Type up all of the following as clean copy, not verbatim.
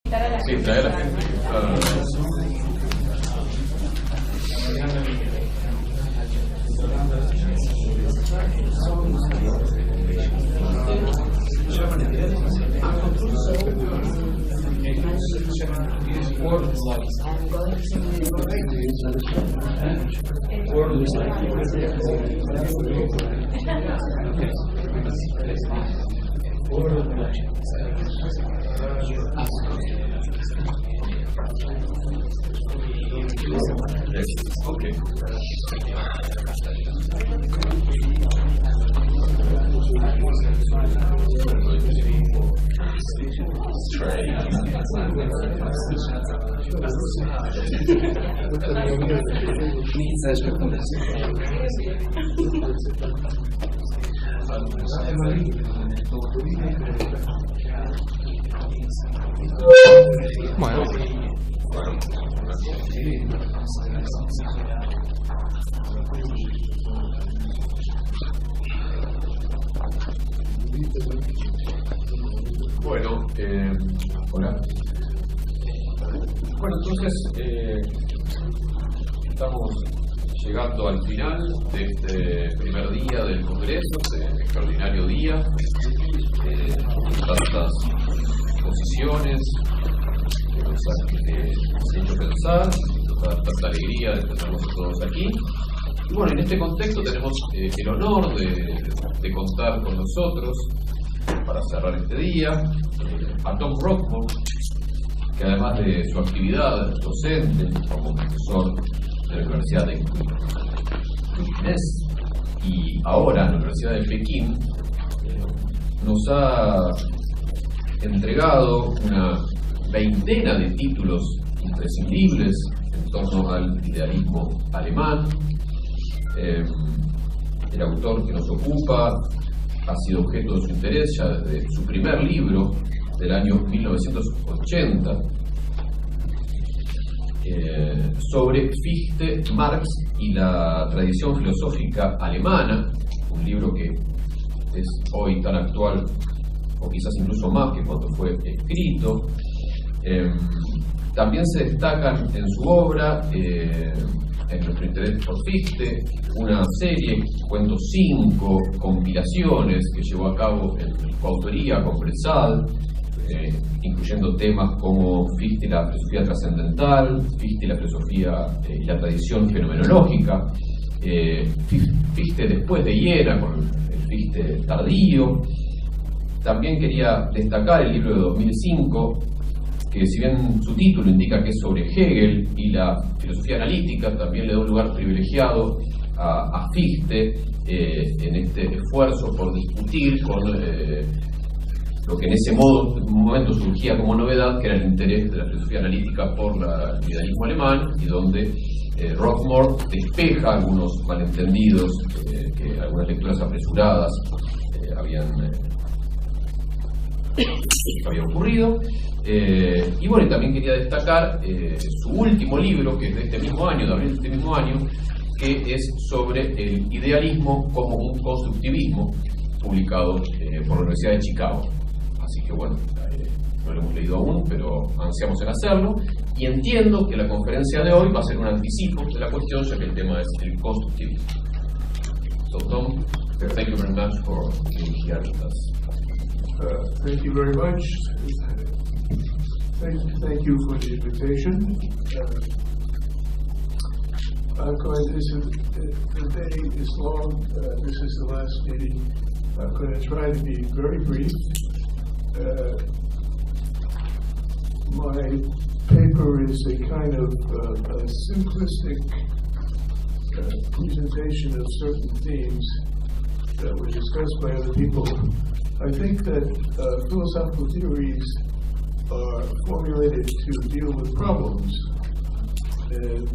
Sí, trae a la gente. Okay. Bueno, hola. Bueno, entonces estamos llegando al final de este primer día del Congreso, este extraordinario día, tantas posiciones que nos han hecho pensar, tanta alegría de tenerlos todos aquí. Y bueno, en este contexto tenemos el honor de contar con nosotros, para cerrar este día, a Tom ROCKMORE, que además de su actividad docente como profesor de la Universidad de Buenos y ahora en la Universidad de Pekín, nos ha entregado una veintena de títulos imprescindibles en torno al idealismo alemán. El autor que nos ocupa ha sido objeto de su interés ya desde su primer libro del año 1980 sobre Fichte, Marx y la tradición filosófica alemana, un libro que es hoy tan actual o quizás incluso más que cuando fue escrito. También se destacan en su obra, en nuestro interés por Fichte, una serie, cuento 5 compilaciones que llevó a cabo en coautoría con Bresal, incluyendo temas como Fichte y la filosofía trascendental, Fichte y la filosofía y la tradición fenomenológica, Fichte después de Hiera con el Fichte tardío. También quería destacar el libro de 2005, que si bien su título indica que es sobre Hegel y la filosofía analítica, también le da un lugar privilegiado a Fichte en este esfuerzo por discutir con lo que en ese momento surgía como novedad, que era el interés de la filosofía analítica por el idealismo alemán, y donde ROCKMORE despeja algunos malentendidos que algunas lecturas apresuradas habían ocurrido. Y bueno, también quería destacar su último libro, que es de este mismo año, de abril de este mismo año, que es sobre el idealismo como un constructivismo, publicado por la Universidad de Chicago. Así que bueno, no lo hemos leído aún, pero ansiamos en hacerlo, y entiendo que la conferencia de hoy va a ser un anticipo de la cuestión, ya que el tema es el constructivismo. So Tom, thank you very much for being here with us. Thank you very much. Thank you for the invitation. The day is long. This is the last meeting. I'm going to try to be very brief. My paper is a kind of a simplistic presentation of certain themes that were discussed by other people. I think that philosophical theories are formulated to deal with problems, and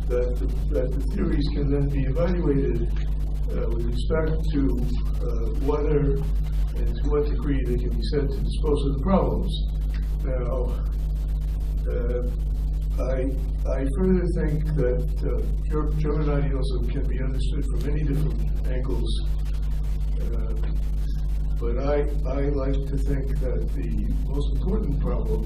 that the theories can then be evaluated with respect to whether and to what degree they can be said to dispose of the problems. Now, I further think that German idealism can be understood from many different angles, but I like to think that the most important problem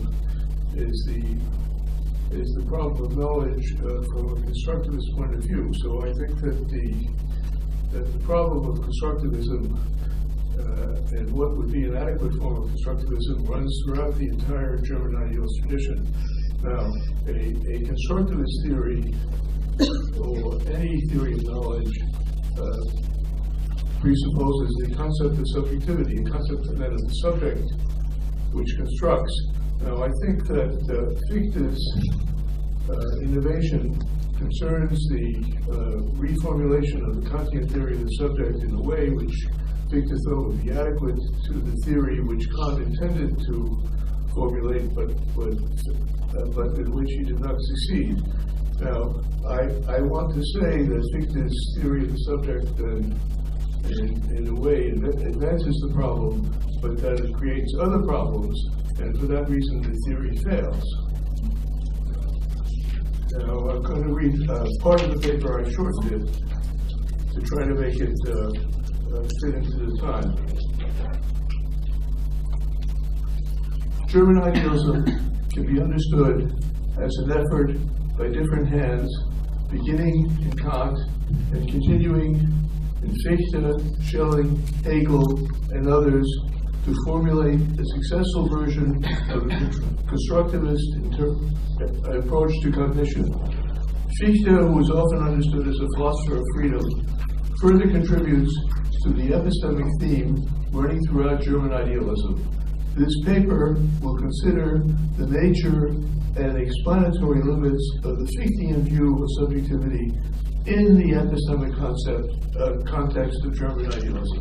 is the problem of knowledge from a constructivist point of view. So I think that the problem of constructivism and what would be an adequate form of constructivism runs throughout the entire German idealist tradition. Now, a constructivist theory or any theory of knowledge presupposes the concept of subjectivity, a concept that is the subject which constructs. Now, I think that Fichte's innovation concerns the reformulation of the Kantian theory of the subject in a way which Fichte thought would be adequate to the theory which Kant intended to formulate, but in which he did not succeed. Now, I want to say that Fichte's theory of the subject in a way advances the problem, but that it creates other problems, and for that reason the theory fails. Now, I'm going to read part of the paper I shortened it to try to make it fit into the time. German idealism can be understood as an effort by different hands, beginning in Kant and continuing in Fichte, Schelling, Hegel, and others, to formulate a successful version of a constructivist approach to cognition. Fichte, who is often understood as a philosopher of freedom, further contributes to the epistemic theme running throughout German idealism. This paper will consider the nature and explanatory limits of the Fichtean view of subjectivity in the epistemic context of German idealism.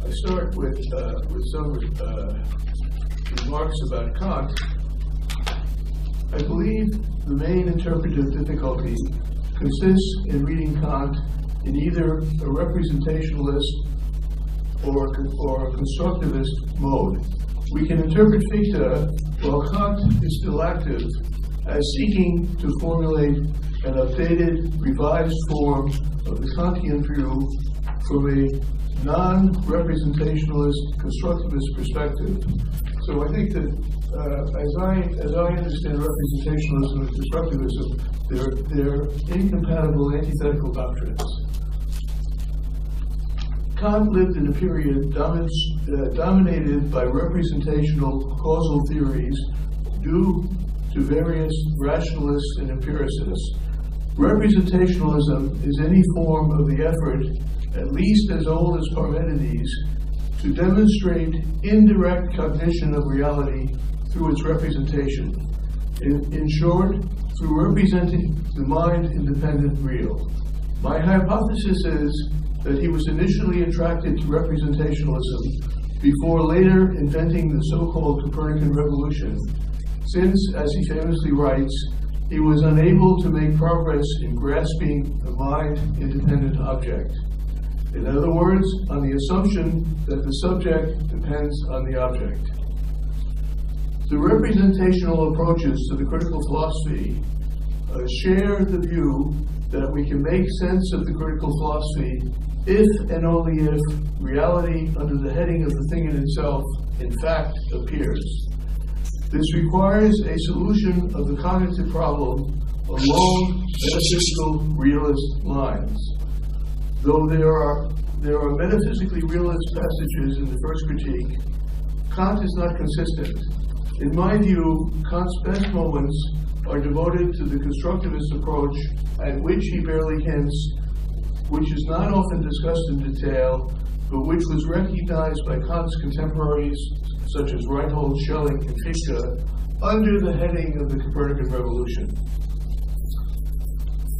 I start with some remarks about Kant. I believe the main interpretive difficulty consists in reading Kant in either a representationalist or a constructivist mode. We can interpret Fichte, while Kant is still active, as seeking to formulate an updated, revised form of the Kantian view from a non-representationalist constructivist perspective. So I think that as I understand representationalism and constructivism, they're incompatible antithetical doctrines. Kant lived in a period dominated by representational causal theories due to various rationalists and empiricists. Representationalism is any form of the effort, at least as old as Parmenides, to demonstrate indirect cognition of reality through its representation. In short, through representing the mind-independent real. My hypothesis is that he was initially attracted to representationalism before later inventing the so-called Copernican revolution, since, as he famously writes, he was unable to make progress in grasping the mind-independent object. In other words, on the assumption that the subject depends on the object. The representational approaches to the critical philosophy share the view that we can make sense of the critical philosophy if and only if reality under the heading of the thing in itself in fact appears. This requires a solution of the cognitive problem along metaphysical realist lines. Though there are metaphysically realist passages in the first critique, Kant is not consistent. In my view, Kant's best moments are devoted to the constructivist approach at which he barely hints, which is not often discussed in detail, but which was recognized by Kant's contemporaries, such as Reinhold, Schelling, and Fichte, under the heading of the Copernican revolution.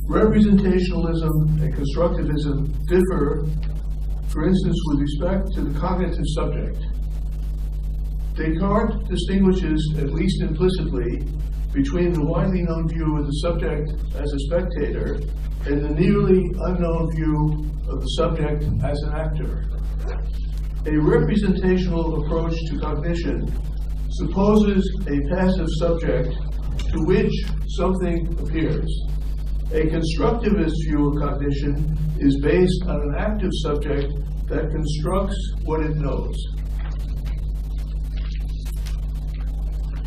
Representationalism and constructivism differ, for instance, with respect to the cognitive subject. Descartes distinguishes, at least implicitly, between the widely known view of the subject as a spectator and the nearly unknown view of the subject as an actor. A representational approach to cognition supposes a passive subject to which something appears. A constructivist view of cognition is based on an active subject that constructs what it knows.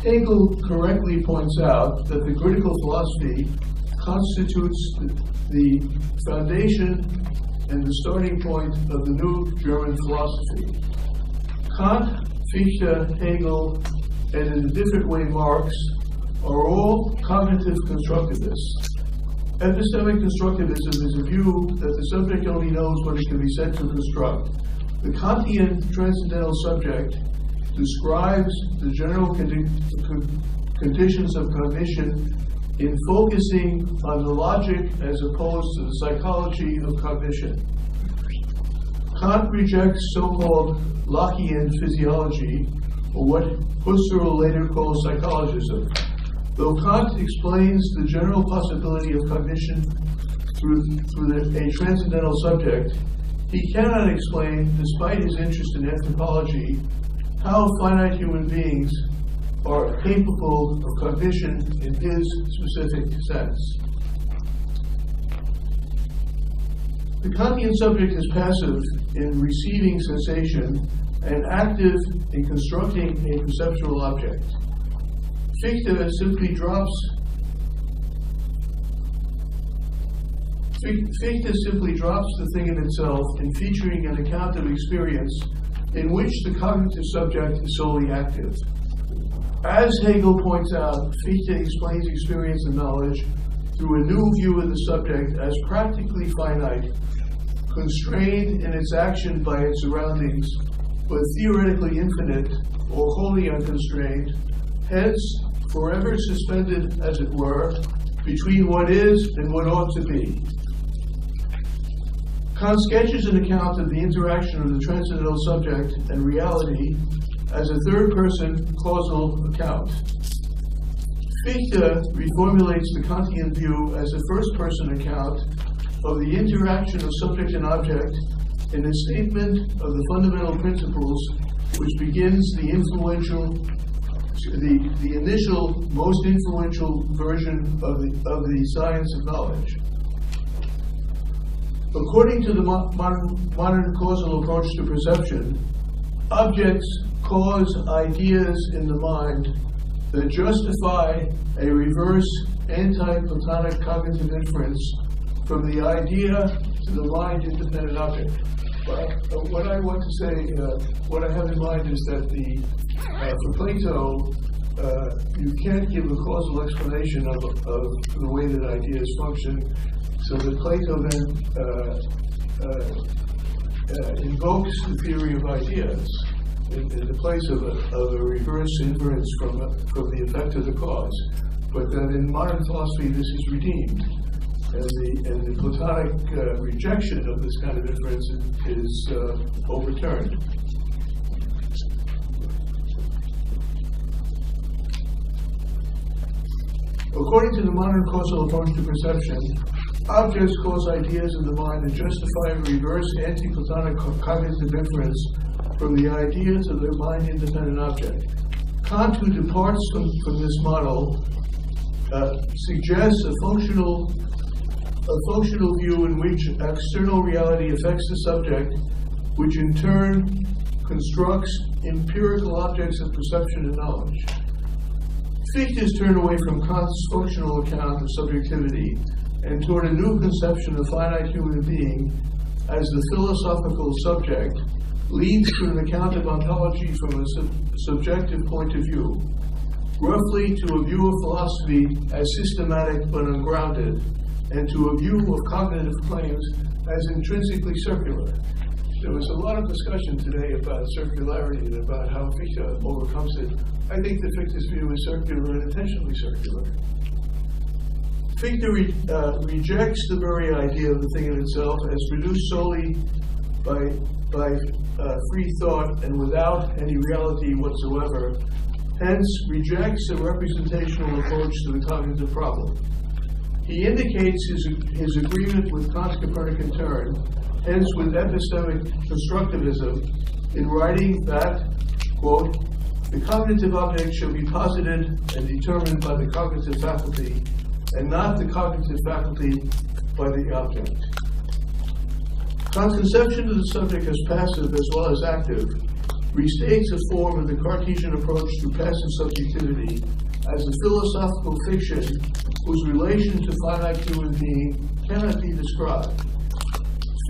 Hegel correctly points out that the critical philosophy constitutes the foundation and the starting point of the new German philosophy. Kant, Fichte, Hegel, and in a different way Marx, are all cognitive constructivists. Epistemic constructivism is a view that the subject only knows what it can be said to construct. The Kantian transcendental subject describes the general conditions of cognition in focusing on the logic as opposed to the psychology of cognition. Kant rejects so-called Lockean physiology, or what Husserl later calls psychologism. Though Kant explains the general possibility of cognition through a transcendental subject, he cannot explain, despite his interest in anthropology, how finite human beings are capable of cognition in his specific sense. The Kantian subject is passive in receiving sensation and active in constructing a perceptual object. Fichte simply drops the thing in itself in featuring an account of experience in which the cognitive subject is solely active. As Hegel points out, Fichte explains experience and knowledge through a new view of the subject as practically finite, constrained in its action by its surroundings, but theoretically infinite or wholly unconstrained, hence forever suspended, as it were, between what is and what ought to be. Kant sketches an account of the interaction of the transcendental subject and reality as a third-person causal account. Fichte reformulates the Kantian view as a first-person account of the interaction of subject and object in a statement of the fundamental principles which begins the initial, most influential version of the science of knowledge. According to the modern causal approach to perception, objects cause ideas in the mind that justify a reverse anti-Platonic cognitive inference from the idea to the mind-independent object. What I want to say, what I have in mind is that for Plato, you can't give a causal explanation of the way that ideas function, so that Plato then invokes the theory of ideas in the place of a reverse inference from the effect of the cause. But that in modern philosophy this is redeemed. And the Platonic rejection of this kind of inference is overturned. According to the modern causal approach to perception, objects cause ideas in the mind and justify a reverse anti-Platonic cognitive inference from the idea to their mind-independent object. Kant, who departs from this model, suggests a functional view in which external reality affects the subject, which in turn constructs empirical objects of perception and knowledge. Fichte has turned away from Kant's functional account of subjectivity and toward a new conception of finite human being as the philosophical subject, leads to an account of ontology from a subjective point of view, roughly to a view of philosophy as systematic but ungrounded, and to a view of cognitive claims as intrinsically circular. There was a lot of discussion today about circularity and about how Fichte overcomes it. I think that Fichte's view is circular and intentionally circular. Fichte rejects the very idea of the thing in itself as produced solely by free thought and without any reality whatsoever, hence rejects a representational approach to the cognitive problem. He indicates his agreement with Kant's Copernican turn, hence with epistemic constructivism, in writing that, quote, the cognitive object shall be posited and determined by the cognitive faculty, and not the cognitive faculty by the object. Kant's conception of the subject as passive as well as active restates a form of the Cartesian approach to passive subjectivity as a philosophical fiction whose relation to finite human being cannot be described.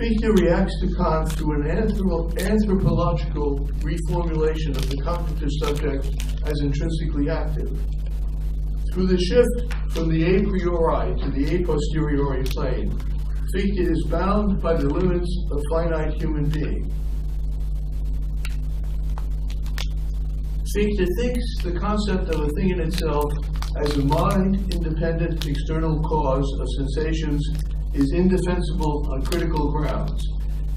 Fichte reacts to Kant through an anthropological reformulation of the cognitive subject as intrinsically active. Through the shift from the a priori to the a posteriori plane, Fichte is bound by the limits of finite human being. Fichte thinks the concept of a thing in itself as a mind-independent external cause of sensations is indefensible on critical grounds.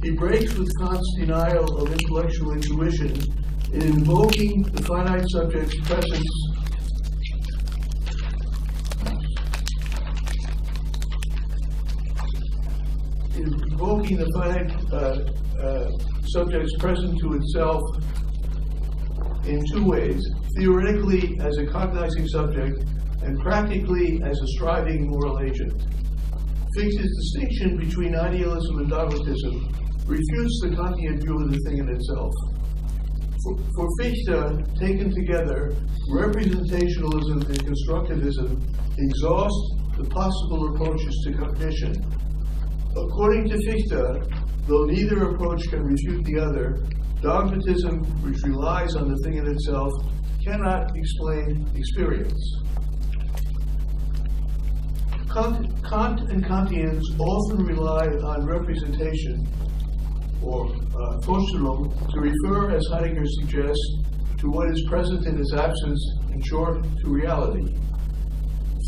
He breaks with Kant's denial of intellectual intuition in invoking the finite subject's presence subject's present to itself in two ways: theoretically as a cognizing subject, and practically as a striving moral agent. Fichte's distinction between idealism and dogmatism refutes the Kantian view of the thing in itself. For Fichte, taken together, representationalism and constructivism exhaust the possible approaches to cognition. According to Fichte, though neither approach can refute the other, dogmatism, which relies on the thing in itself, cannot explain experience. Kant and Kantians often rely on representation, or Vorstellung, to refer, as Heidegger suggests, to what is present in its absence, in short, to reality.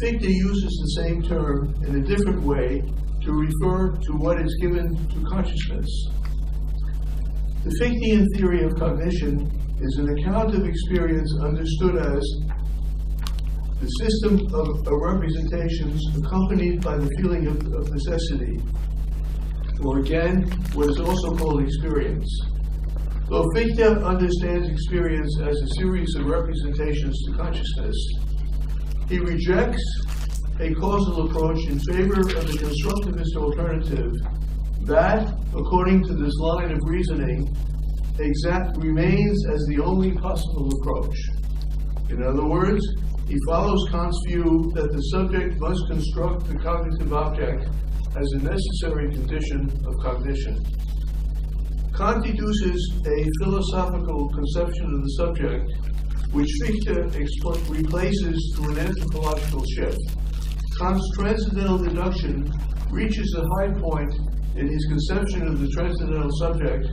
Fichte uses the same term in a different way to refer to what is given to consciousness. The Fichtean theory of cognition is an account of experience understood as the system of representations accompanied by the feeling of necessity, or again, what is also called experience. Though Fichte understands experience as a series of representations to consciousness, he rejects a causal approach in favor of the constructivist alternative that, according to this line of reasoning, remains as the only possible approach. In other words, he follows Kant's view that the subject must construct the cognitive object as a necessary condition of cognition. Kant deduces a philosophical conception of the subject, which Fichte replaces through an anthropological shift. Kant's transcendental deduction reaches a high point in his conception of the transcendental subject,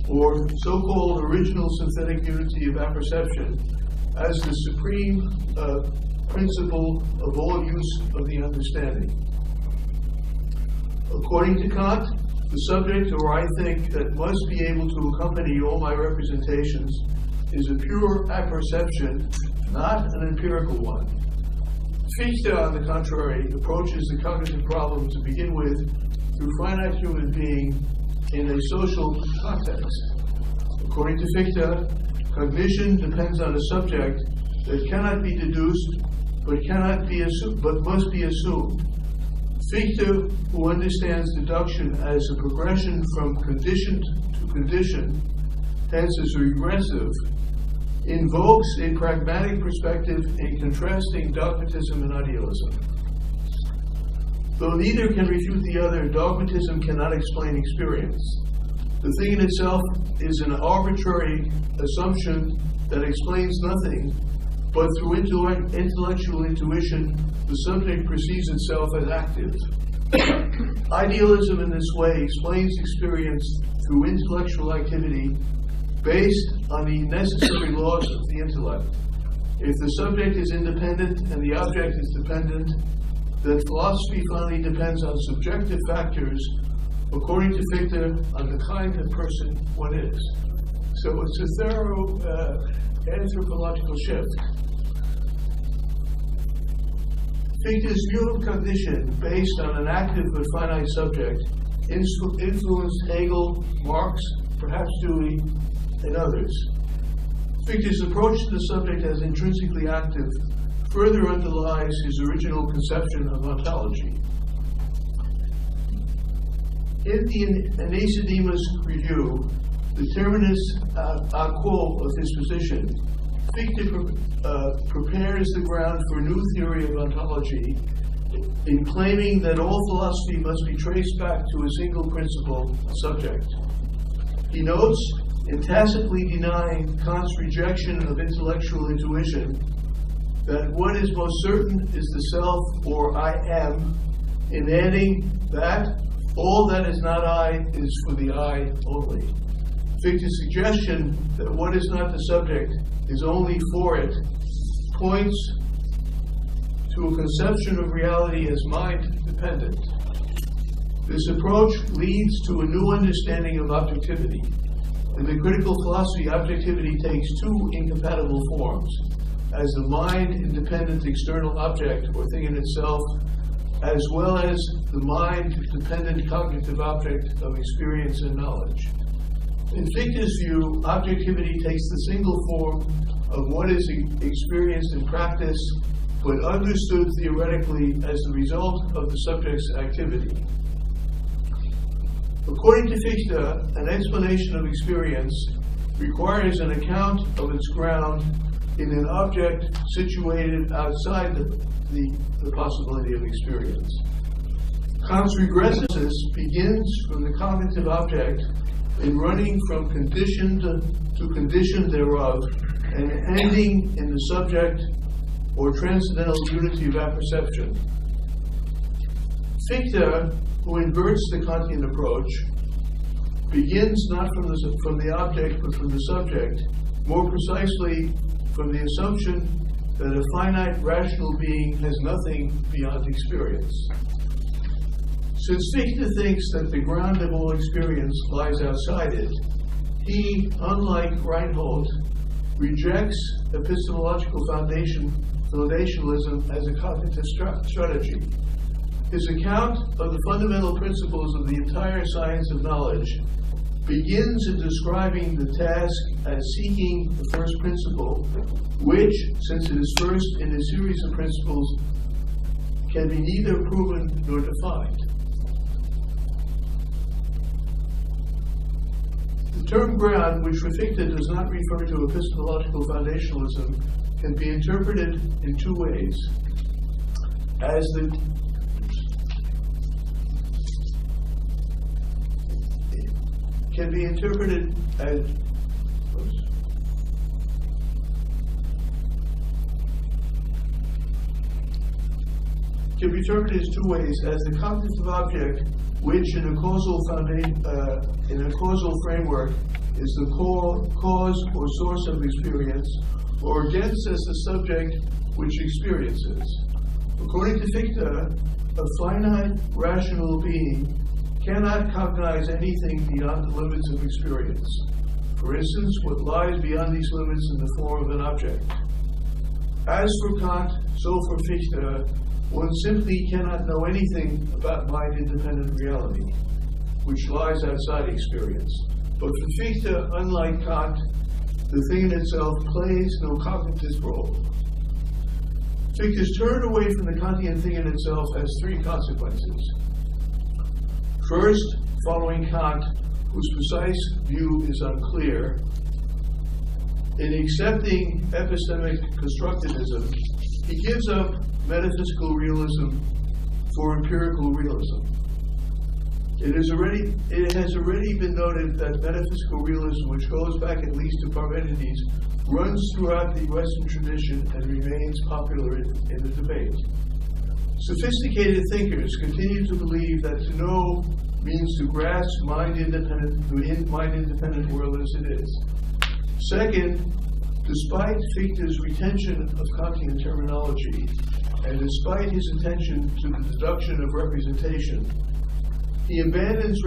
or so-called original synthetic unity of apperception, as the supreme principle of all use of the understanding. According to Kant, the subject, or I think, that must be able to accompany all my representations is a pure apperception, not an empirical one. Fichte, on the contrary, approaches the cognitive problem to begin with through finite human being in a social context. According to Fichte, cognition depends on a subject that cannot be deduced, but must be assumed. Fichte, who understands deduction as a progression from condition to condition, hence as regressive, invokes a pragmatic perspective in contrasting dogmatism and idealism. Though neither can refute the other, dogmatism cannot explain experience. The thing in itself is an arbitrary assumption that explains nothing, but through intellectual intuition, the subject perceives itself as active. Idealism in this way explains experience through intellectual activity based on the necessary laws of the intellect. If the subject is independent and the object is dependent, then philosophy finally depends on subjective factors, according to Fichte, on the kind of person one is. So it's a thorough anthropological shift. Fichte's view of cognition, based on an active but finite subject, influenced Hegel, Marx, perhaps Dewey, and others. Fichte's approach to the subject as intrinsically active further underlies his original conception of ontology. In the Anaxidemus Review, the terminus a quo of his position, Fichte prepares the ground for a new theory of ontology in claiming that all philosophy must be traced back to a single principle, subject. He notes, in tacitly denying Kant's rejection of intellectual intuition, that what is most certain is the self, or I am, in adding that all that is not I is for the I only. Fichte's suggestion that what is not the subject is only for it points to a conception of reality as mind-dependent. This approach leads to a new understanding of objectivity. In the critical philosophy, objectivity takes two incompatible forms, as the mind-independent external object or thing in itself, as well as the mind-dependent cognitive object of experience and knowledge. In Fichte's view, objectivity takes the single form of what is experienced in practice, but understood theoretically as the result of the subject's activity. According to Fichte, an explanation of experience requires an account of its ground in an object situated outside the possibility of experience. Kant's regressiveness begins from the cognitive object in running from condition to condition thereof and ending in the subject or transcendental unity of apperception. Fichte, who inverts the Kantian approach, begins not from the object but from the subject, more precisely from the assumption that a finite rational being has nothing beyond experience. Since Fichte thinks that the ground of all experience lies outside it, he, unlike Reinhold, rejects epistemological foundationalism as a cognitive strategy. His account of the fundamental principles of the entire science of knowledge begins in describing the task as seeking the first principle, which, since it is first in a series of principles, can be neither proven nor defined. The term ground, which for Fichte does not refer to epistemological foundationalism, can be interpreted in two ways. Can be interpreted as two ways: as the cognitive object, which in a causal framework is the cause or source of experience, or against as the subject which experiences. According to Fichte, a finite rational being cannot cognize anything beyond the limits of experience. For instance, what lies beyond these limits in the form of an object. As for Kant, so for Fichte, one simply cannot know anything about mind-independent reality, which lies outside experience. But for Fichte, unlike Kant, the thing in itself plays no cognitive role. Fichte's turn away from the Kantian thing in itself has three consequences. First, following Kant, whose precise view is unclear, in accepting epistemic constructivism, he gives up metaphysical realism for empirical realism. It has already been noted that metaphysical realism, which goes back at least to Parmenides, runs throughout the Western tradition and remains popular in the debate. Sophisticated thinkers continue to believe that to know means to grasp the mind-independent world as it is. Second, despite Fichte's retention of Kantian terminology, and despite his attention to the deduction of representation, he abandons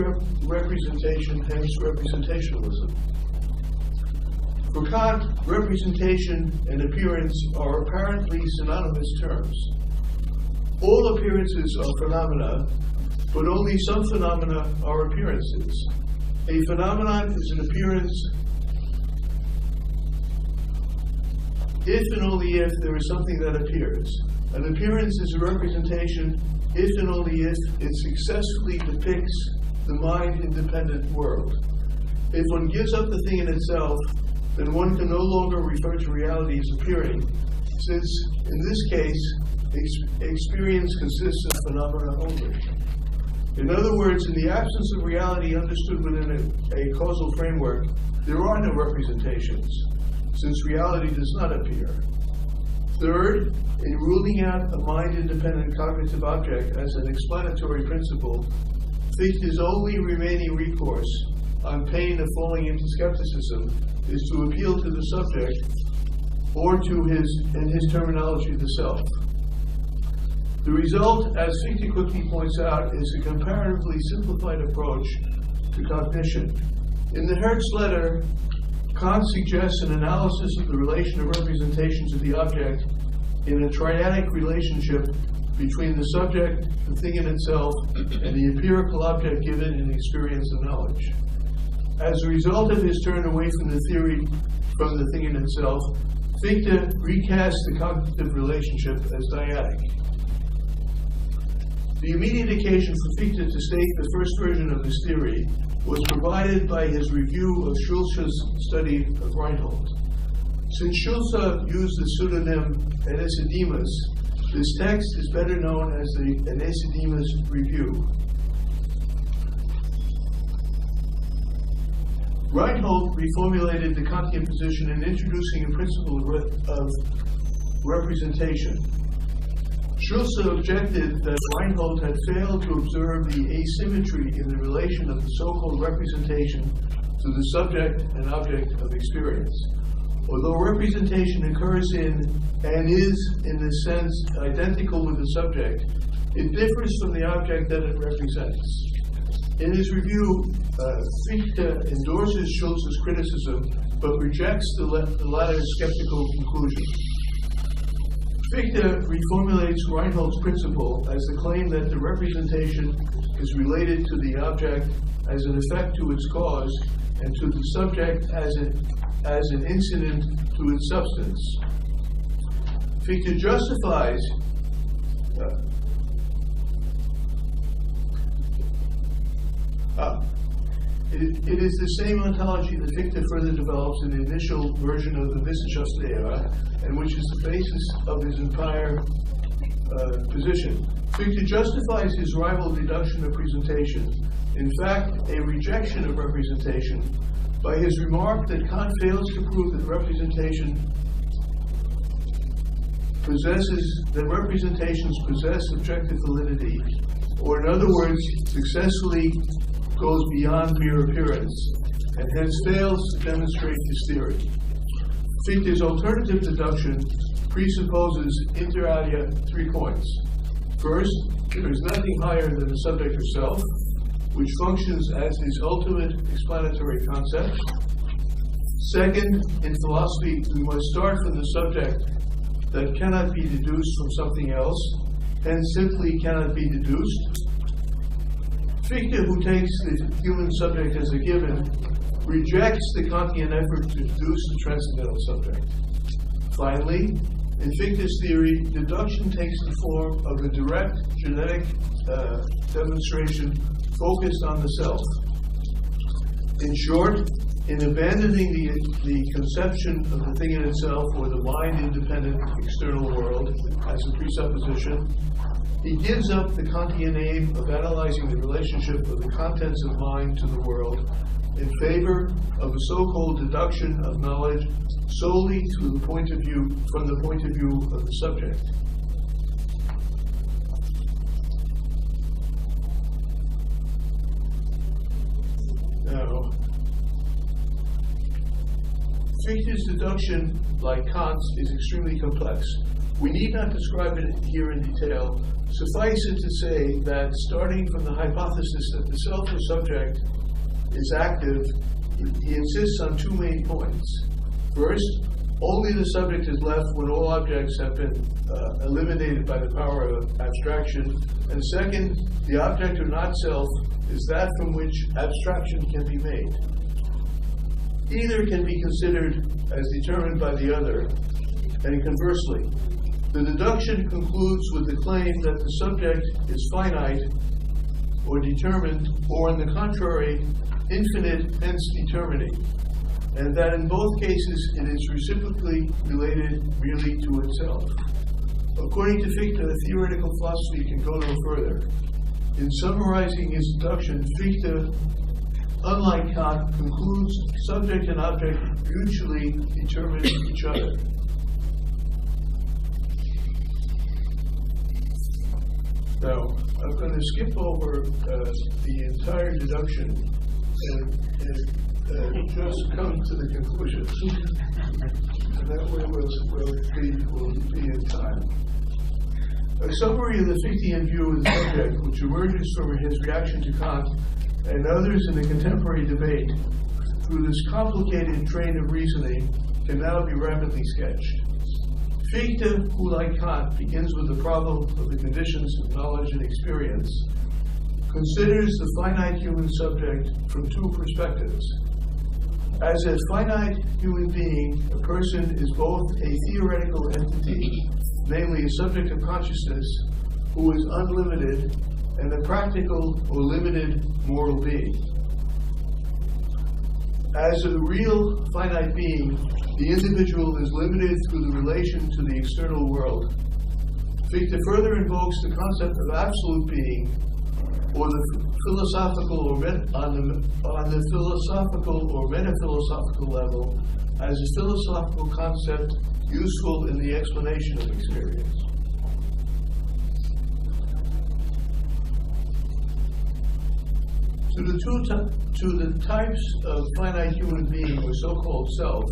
representation, hence representationalism. For Kant, representation and appearance are apparently synonymous terms. All appearances are phenomena, but only some phenomena are appearances. A phenomenon is an appearance if and only if there is something that appears. An appearance is a representation if and only if it successfully depicts the mind-independent world. If one gives up the thing in itself, then one can no longer refer to reality as appearing, since, in this case, experience consists of phenomena only. In other words, in the absence of reality understood within a causal framework, there are no representations, since reality does not appear. Third, in ruling out a mind-independent cognitive object as an explanatory principle, Fichte's only remaining recourse, on pain of falling into skepticism, is to appeal to the subject, or to in his terminology, the self. The result, as Fichte quickly points out, is a comparatively simplified approach to cognition. In the Hertz letter, Kant suggests an analysis of the relation of representation to the object in a triadic relationship between the subject, the thing in itself, and the empirical object given in experience and knowledge. As a result of his turn away from the theory from the thing in itself, Fichte recasts the cognitive relationship as dyadic. The immediate occasion for Fichte to state the first version of his theory was provided by his review of Schulze's study of Reinhold. Since Schulze used the pseudonym Anicedemus, this text is better known as the Anicedemus Review. Reinhold reformulated the Kantian position in introducing a principle of representation. Schulze objected that Reinhold had failed to observe the asymmetry in the relation of the so-called representation to the subject and object of experience. Although representation occurs in and is, in this sense, identical with the subject, it differs from the object that it represents. In his review, Fichte endorses Schulze's criticism, but rejects the latter's skeptical conclusion. Fichte reformulates Reinhold's principle as the claim that the representation is related to the object as an effect to its cause, and to the subject as an incident to its substance. Fichte justifies it is the same ontology that Fichte further develops in the initial version of the Wissenschaftslehre, and which is the basis of his entire position. Fichte justifies his rival deduction of presentation, in fact, a rejection of representation, by his remark that Kant fails to prove that representations possess objective validity, or in other words, successfully goes beyond mere appearance, and hence fails to demonstrate his theory. Fichte's alternative deduction presupposes inter alia 3 points. First, there is nothing higher than the subject herself, which functions as his ultimate explanatory concept. Second, in philosophy, we must start from the subject that cannot be deduced from something else, hence simply cannot be deduced. Fichte, who takes the human subject as a given, rejects the Kantian effort to deduce the transcendental subject. Finally, in Fichte's theory, deduction takes the form of a direct genetic demonstration focused on the self. In short, in abandoning the conception of the thing in itself or the mind-independent external world as a presupposition, he gives up the Kantian aim of analyzing the relationship of the contents of mind to the world in favor of a so-called deduction of knowledge solely from the point of view of the subject. Now, Fichte's deduction, like Kant's, is extremely complex. We need not describe it here in detail. Suffice it to say that starting from the hypothesis that the self or subject is active, he insists on 2 main points. First, only the subject is left when all objects have been eliminated by the power of abstraction. And second, the object or not self is that from which abstraction can be made. Either can be considered as determined by the other, and conversely. The deduction concludes with the claim that the subject is finite or determined, or on the contrary, infinite, hence determining, and that in both cases it is reciprocally related really to itself. According to Fichte, theoretical philosophy can go no further. In summarizing his introduction, Fichte, unlike Kant, concludes subject and object mutually determine each other. Now, I'm going to skip over the entire deduction and just come to the conclusions. And that way we'll be in time. A summary of the Fichtean view of the subject, which emerges from his reaction to Kant and others in the contemporary debate through this complicated train of reasoning, can now be rapidly sketched. Fichte, who like Kant begins with the problem of the conditions of knowledge and experience, considers the finite human subject from two perspectives. As a finite human being, a person is both a theoretical entity, namely a subject of consciousness, who is unlimited, and a practical or limited moral being. As a real finite being, the individual is limited through the relation to the external world. Fichte further invokes the concept of absolute being, or the philosophical or on the philosophical or metaphilosophical level, as a philosophical concept useful in the explanation of experience. To the types of finite human being or so-called self,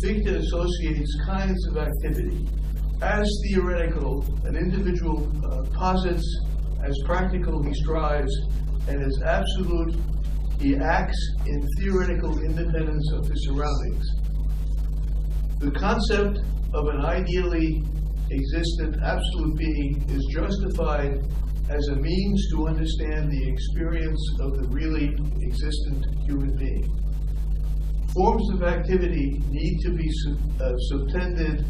Fichte associates kinds of activity. As theoretical, an individual posits; as practical, he strives; and as absolute, he acts in theoretical independence of his surroundings. The concept of an ideally existent absolute being is justified as a means to understand the experience of the really existent human being. Forms of activity need to be subtended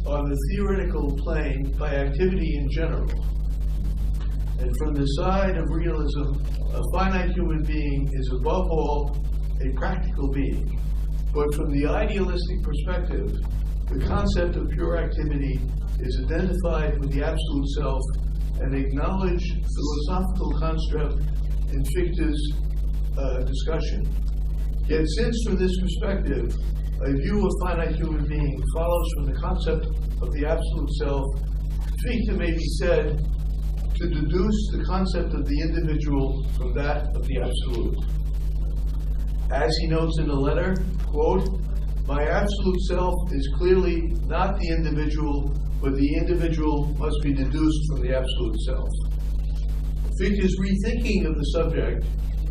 on the theoretical plane by activity in general. And from the side of realism, a finite human being is above all a practical being. But from the idealistic perspective, the concept of pure activity is identified with the absolute self, an acknowledged philosophical construct in Fichte's discussion. Yet since from this perspective, a view of finite human being follows from the concept of the absolute self, Fichte may be said to deduce the concept of the individual from that of the absolute. As he notes in the letter, quote, "My absolute self is clearly not the individual, but the individual must be deduced from the absolute self." Fichte's rethinking of the subject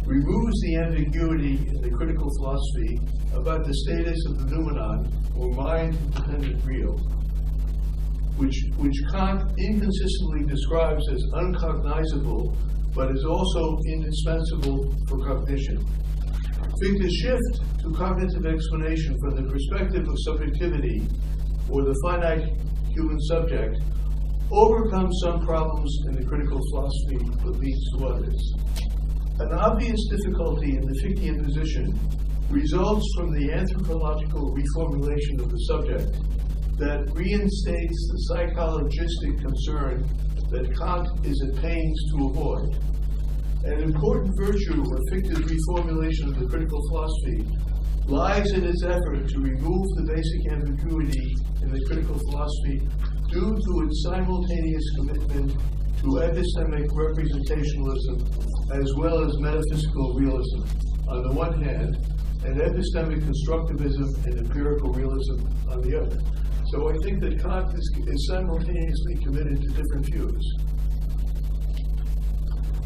removes the ambiguity in the critical philosophy about the status of the noumenon, or mind-dependent real, which Kant inconsistently describes as uncognizable, but is also indispensable for cognition. Fichte's shift to cognitive explanation from the perspective of subjectivity, or the finite human subject, overcomes some problems in the critical philosophy but leads to others. An obvious difficulty in the Fichtean position results from the anthropological reformulation of the subject that reinstates the psychologistic concern that Kant is at pains to avoid. An important virtue of Fichte's reformulation of the critical philosophy lies in its effort to remove the basic ambiguity in the critical philosophy due to its simultaneous commitment to epistemic representationalism as well as metaphysical realism on the one hand, and epistemic constructivism and empirical realism on the other. So I think that Kant is simultaneously committed to different views.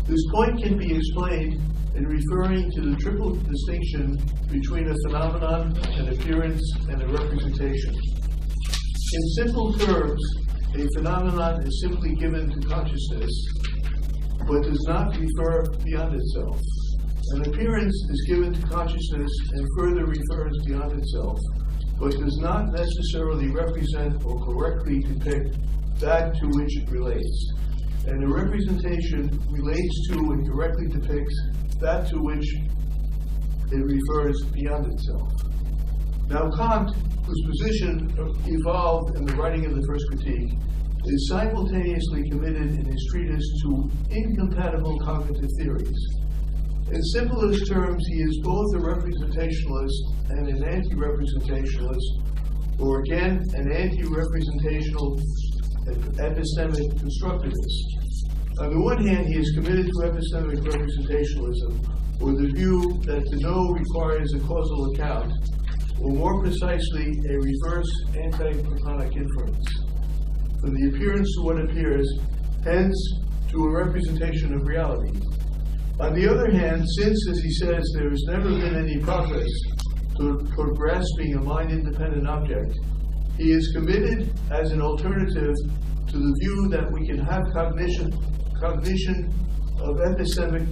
This point can be explained in referring to the triple distinction between a phenomenon, an appearance, and a representation. In simple terms, a phenomenon is simply given to consciousness, but does not refer beyond itself. An appearance is given to consciousness and further refers beyond itself, but does not necessarily represent or correctly depict that to which it relates. And a representation relates to and directly depicts that to which it refers beyond itself. Now Kant, whose position evolved in the writing of the first critique, is simultaneously committed in his treatise to incompatible cognitive theories. In simplest terms, he is both a representationalist and an anti-representationalist, or again, an anti-representational epistemic constructivist. On the one hand, he is committed to epistemic representationalism, or the view that to know requires a causal account, or more precisely, a reverse anti-Platonic inference, from the appearance to what appears, hence to a representation of reality. On the other hand, since, as he says, there has never been any progress toward grasping a mind-independent object, he is committed as an alternative to the view that we can have cognition of epistemic,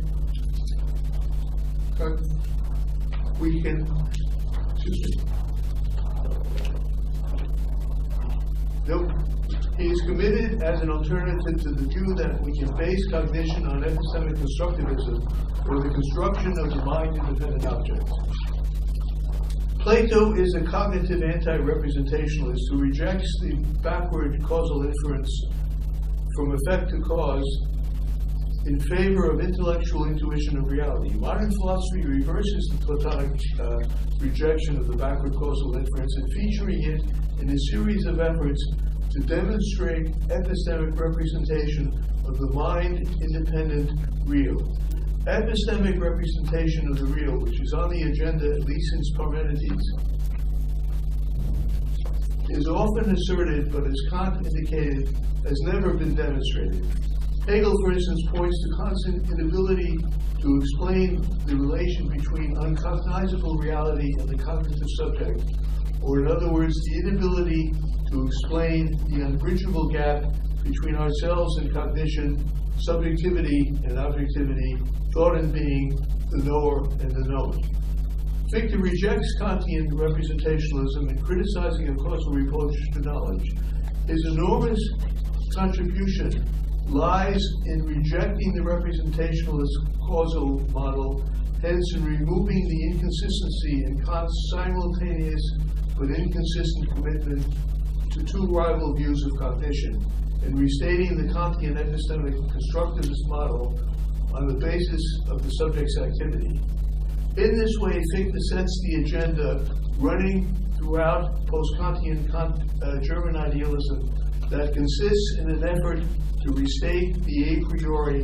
He is committed as an alternative to the view that we can base cognition on epistemic constructivism, or the construction of the mind-independent object. Plato is a cognitive anti-representationalist who rejects the backward causal inference from effect to cause in favor of intellectual intuition of reality. Modern philosophy reverses the Platonic rejection of the backward causal inference and featuring it in a series of efforts to demonstrate epistemic representation of the mind-independent real. Epistemic representation of the real, which is on the agenda at least since Parmenides, is often asserted, but as Kant indicated, has never been demonstrated. Hegel, for instance, points to Kant's inability to explain the relation between uncognizable reality and the cognitive subject, or in other words, the inability to explain the unbridgeable gap between ourselves and cognition, subjectivity and objectivity, thought and being, the knower and the known. Fichte rejects Kantian representationalism in criticizing a causal approach to knowledge. His enormous contribution lies in rejecting the representationalist causal model, hence in removing the inconsistency in Kant's simultaneous but inconsistent commitment to two rival views of cognition, and restating the Kantian epistemic constructivist model on the basis of the subject's activity. In this way, Fichte sets the agenda running throughout post-Kantian German idealism that consists in an effort to restate the a priori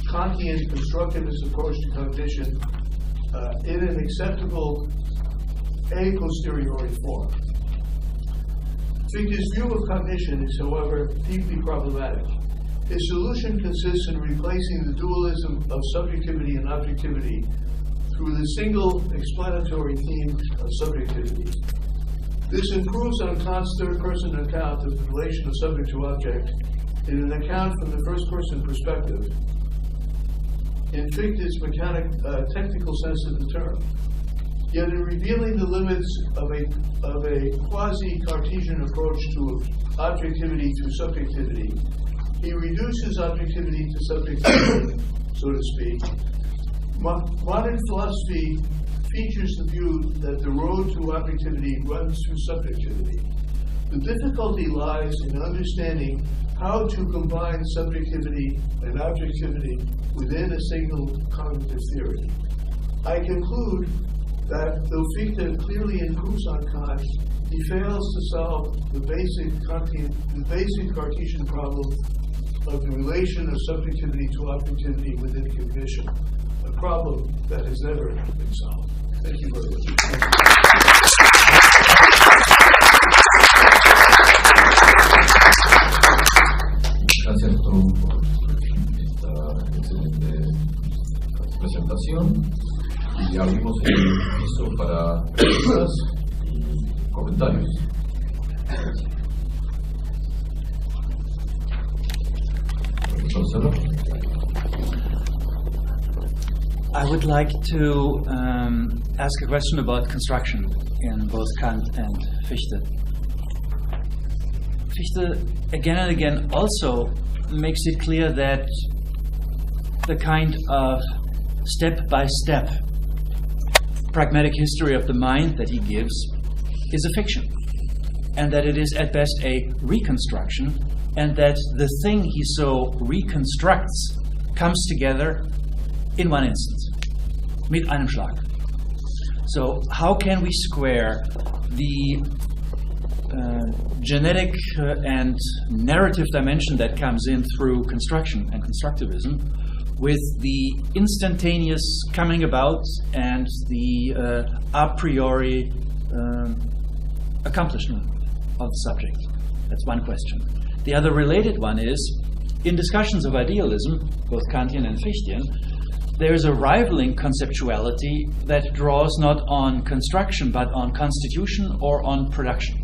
Kantian constructivist approach to cognition in an acceptable a posteriori form. Fichte's view of cognition is, however, deeply problematic. His solution consists in replacing the dualism of subjectivity and objectivity through the single explanatory theme of subjectivity. This improves on Kant's third-person account of the relation of subject to object in an account from the first-person perspective, in Fichte's technical sense of the term. Yet in revealing the limits of a quasi-Cartesian approach to objectivity through subjectivity, he reduces objectivity to subjectivity, so to speak. Modern philosophy features the view that the road to objectivity runs through subjectivity. The difficulty lies in understanding how to combine subjectivity and objectivity within a single cognitive theory. I conclude that though Fichte clearly improves on Kant, he fails to solve the basic Cartesian problem of the relation of subjectivity to objectivity within cognition, a problem that has never been solved. Thank you very much. Gracias, Tom, por esta excelente presentación. Y abrimos el piso para preguntas y comentarios. Profesor Cerro. I would like to ask a question about construction in both Kant and Fichte. Fichte again and again also makes it clear that the kind of step-by-step pragmatic history of the mind that he gives is a fiction, and that it is at best a reconstruction, and that the thing he so reconstructs comes together in one instant, mit einem Schlag. So how can we square the genetic and narrative dimension that comes in through construction and constructivism with the instantaneous coming about and the a priori accomplishment of the subject? That's one question. The other related one is, in discussions of idealism, both Kantian and Fichtean, there is a rivaling conceptuality that draws not on construction but on constitution or on production.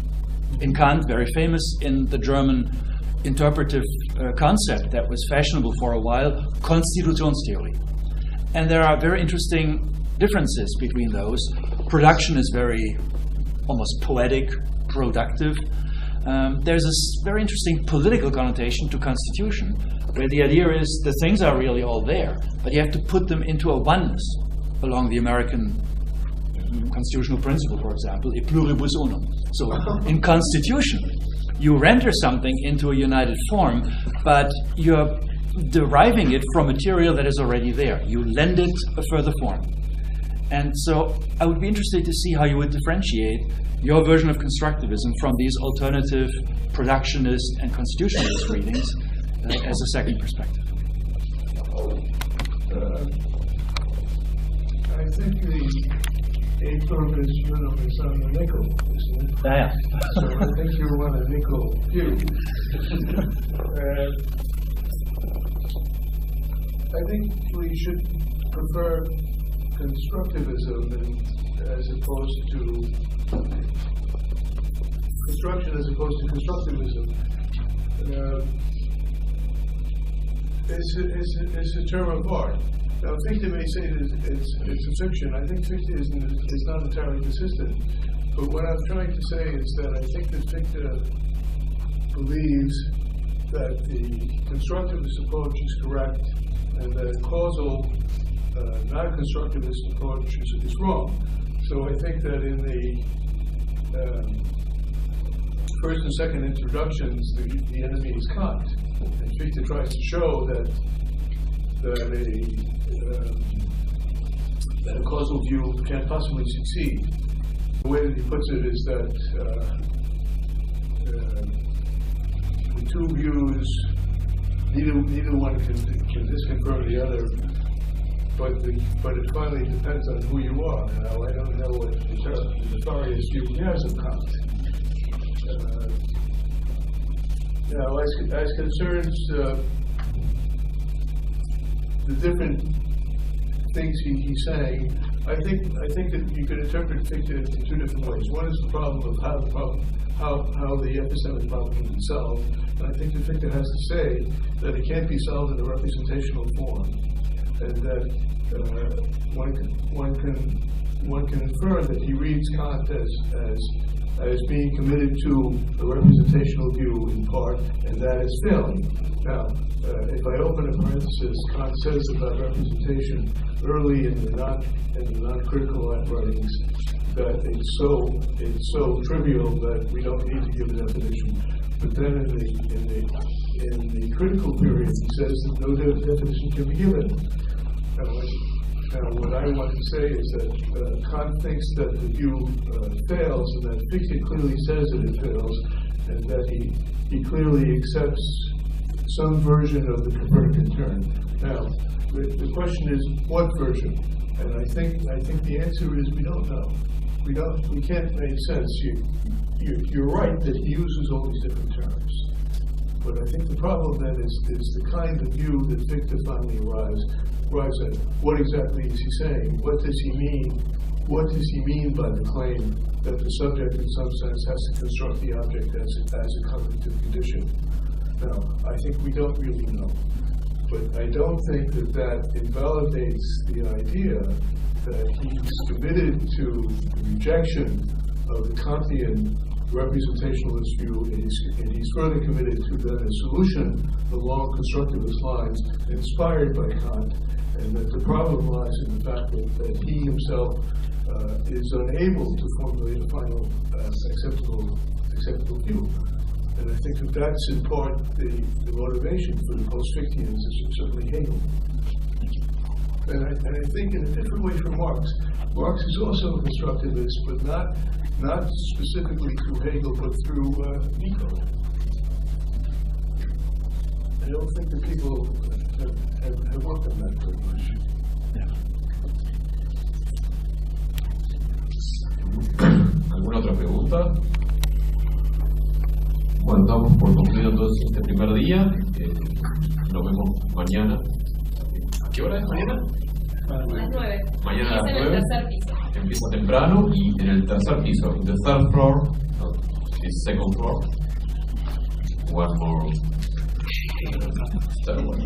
In Kant, very famous in the German interpretive concept that was fashionable for a while, Konstitutionstheorie. And there are very interesting differences between those. Production is very almost poetic, productive. There's a very interesting political connotation to constitution, where the idea is the things are really all there, but you have to put them into a oneness along the American constitutional principle, for example, e pluribus unum. So in constitution, you render something into a united form, but you're deriving it from material that is already there. You lend it a further form. And so I would be interested to see how you would differentiate your version of constructivism from these alternative productionist and constitutionalist readings as a second perspective. I think the a pluribus unum is on the nickel, isn't it? Yeah. So I think you want a nickel view. I think we should prefer constructivism as opposed to construction as opposed to constructivism. It's a term of art. Now, Fichte may say that it's a fiction. I think Fichte is not entirely consistent. But what I'm trying to say is that I think that Fichte believes that the constructivist approach is correct and that a causal, non-constructivist approach is wrong. So I think that in the first and second introductions, the enemy is Kant. And Fichte tries to show that a causal view can't possibly succeed. The way that he puts it is that the two views, neither one can disconfirm the other, but it finally depends on who you are. Now, I don't know what the nefarious view has of Kant. Now, as concerns the different things he's saying, I think that you could interpret Fichte in two different ways. One is the problem of how the epistemic problem can be solved, and I think that Fichte has to say that it can't be solved in a representational form, and that one can infer that he reads Kant as being committed to a representational view in part, and that is failing. Now, if I open a parenthesis, Kant says about representation early in the non-critical writings that it's so trivial that we don't need to give a definition. But then in the critical period, he says that no definition can be given. Now, what I want to say is that Kant thinks that the view fails, and that Fichte clearly says that it fails, and that he clearly accepts some version of the Copernican turn. Now, the question is, what version? And I think the answer is we don't know. We can't make sense. You're right that he uses all these different terms. But I think the problem then is the kind of view that Fichte finally arrives at. What exactly is he saying? What does he mean? What does he mean by the claim that the subject in some sense has to construct the object as a cognitive condition? Now, I think we don't really know. But I don't think that invalidates the idea that he's committed to the rejection of the Kantian representationalist view, and he's further committed to then a solution along constructivist lines inspired by Kant, and that the problem lies in the fact that he himself is unable to formulate a final acceptable view. And I think that that's in part the motivation for the post-Fichteans, certainly Hegel. And I think in a different way from Marx. Marx is also a constructivist, but not specifically through Hegel, but through Nico. I don't think that people have worked on that very much. ¿Alguna otra pregunta? Bueno, estamos por concluir entonces este primer día. Nos vemos mañana. ¿A qué hora es mañana? A las 9. Mañana a las 9. En el tercer piso. Empieza temprano y en el tercer piso. In the third floor, no, the second floor. One more. Third one.